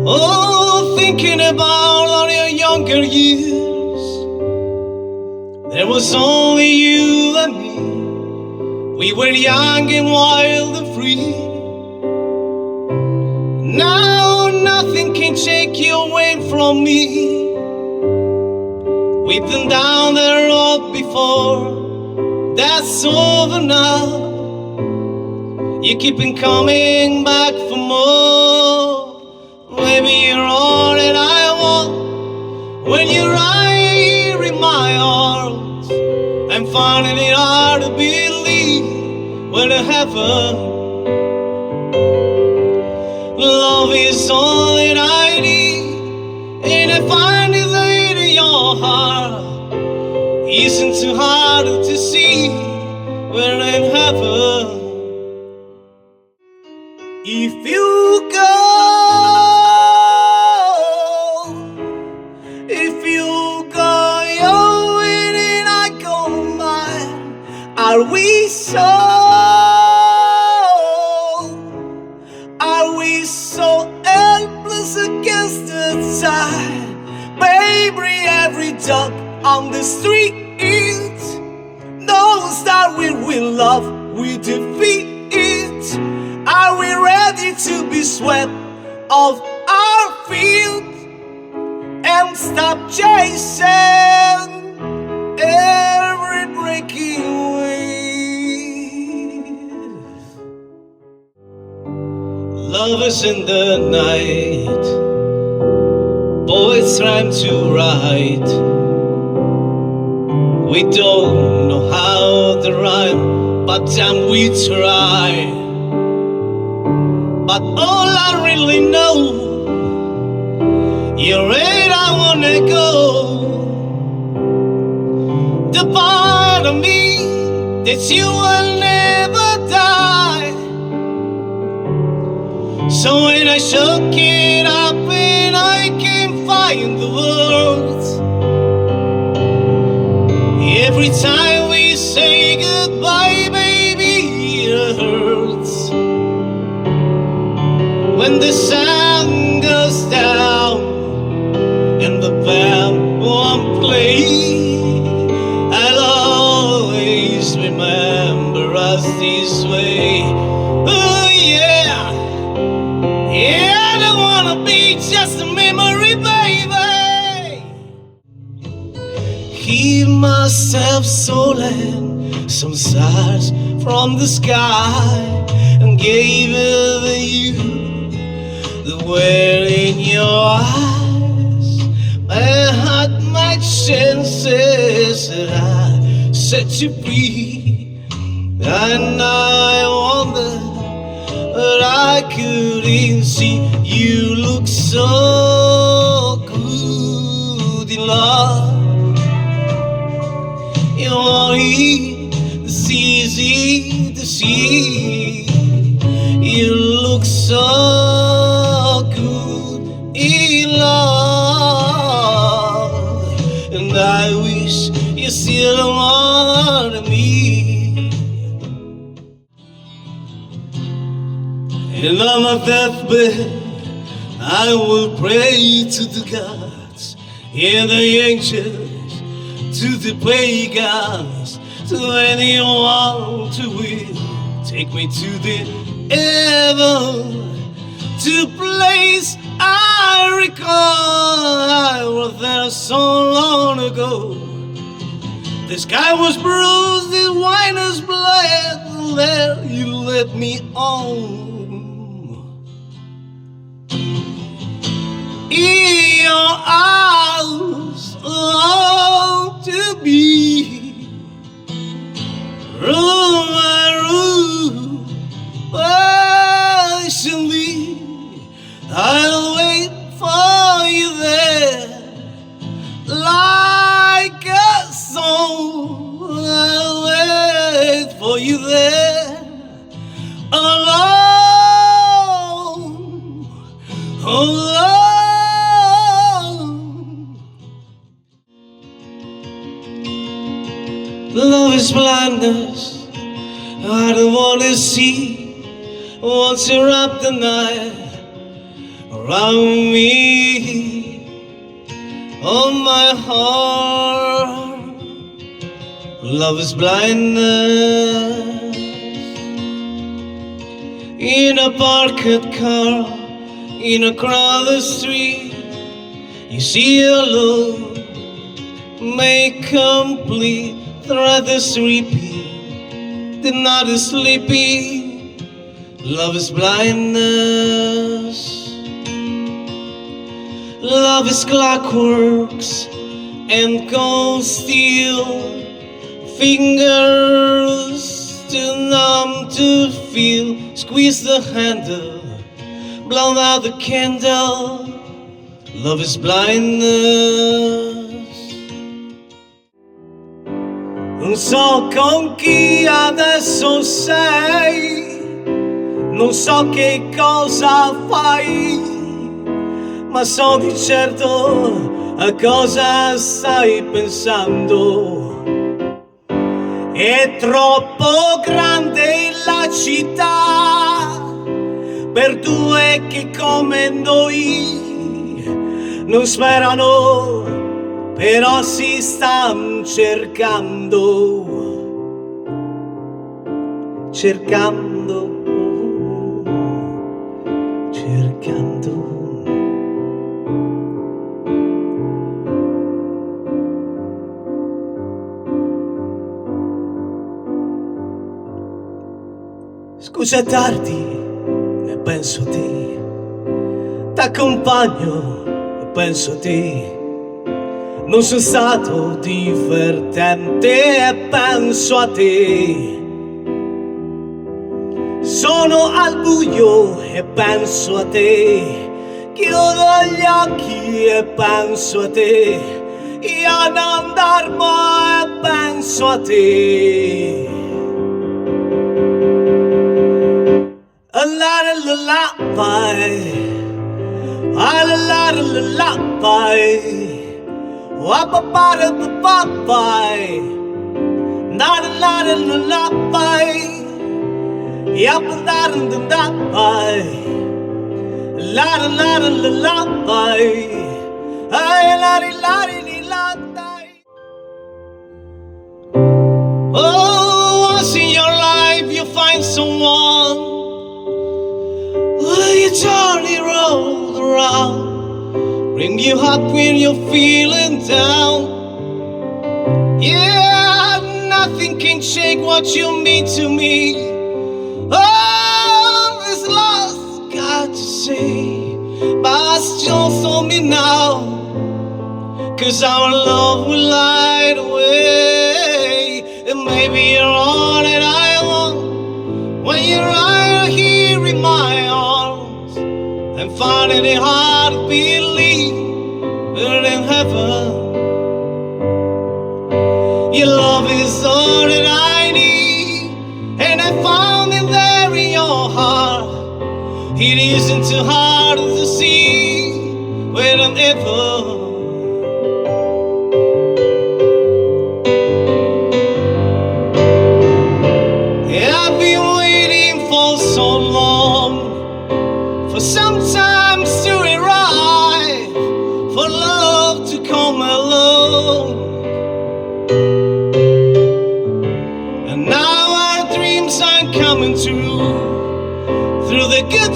Oh, thinking about all your younger years. There was only you and me. We were young and wild and free. Now nothing can take you away from me. We've been down the road before. That's over now. You keep on coming back for more. Maybe you're all that I want. When you're right in my arms, I'm finding it hard to believe we're in heaven. Love is all that I need, and I find it there in your heart. Isn't too hard to see we're in heaven. If you go, your way and I go mine, are we so helpless against the tide? Baby, every dog on the street knows that we will love, we defeat it. Are we ready to be swept off our feet and stop chasing every breaking wave? Love is in the night, poets rhyme to write. We don't know how to rhyme, but damn we try. But all I really know, you're right, I wanna go. The part of me that you will never die. So when I shook it up and I can't find the words, every time we say goodbye, baby, it hurts. When the sun goes down and the band won't play, I'll always remember us this way. Oh yeah, yeah, I don't wanna be just a memory, baby. He must have stolen some stars from the sky and gave it to you. The world in your eyes, my heart, my senses that I set you free. And I wonder, but I couldn't see. You look so good in love. You're it's easy to see. You look so good in love, and I wish you still wanted me. And on my deathbed, I will pray to the gods and the angels, to the pagans, to anyone to will take me to the heaven. To place I recall, I was there so long ago. The sky was bruised, the wine was bled, and there you let me on. In your arms, long to be, room by room, patiently. I'll wait for you there, like a song. I'll wait for you there, alone, alone. Love is blindness, I don't want to see. Once you wrap the night around me, on my heart. Love is blindness. In a parked car, in a crowded street, you see your love make complete. Thread is repeat, the night is sleepy. Love is blindness. Love is clockworks and cold steel. Fingers too numb to feel. Squeeze the handle, blow out the candle. Love is blindness. Non so con chi adesso sei, non so che cosa fai, ma so di certo a cosa stai pensando. È troppo grande la città per due che come noi non sperano, però si stanno cercando, cercando, cercando. Scusa è tardi e penso a te, t'accompagno e penso a te. Non sono stato divertente e penso a te. Sono al buio e penso a te. Chiudo gli occhi e penso a te. Io non dormo e penso a te. Lullaby, lullaby, wap-a-ba-da-ba-ba-bye, na-da-la-da-lullaby, yap-a-da-da-da-da-bye, la-da-la-da-lullaby, ay-la-di-la-di-di-la-di. Oh, once in your life you find someone, you turn it roll around, bring you up when you're feeling down. Yeah, nothing can shake what you mean to me. Oh, this lost got to say, but still for me now, 'cause our love will light away. And maybe you're all that I want when you're right here in my arms, and finding it hard to believe we're in heaven. Your love is all that I need, and I found it there in your heart. It isn't too hard to see where I'm ever. I've been waiting for so long, for sometimes to arrive, for love to come along. And now our dreams are coming true, through the good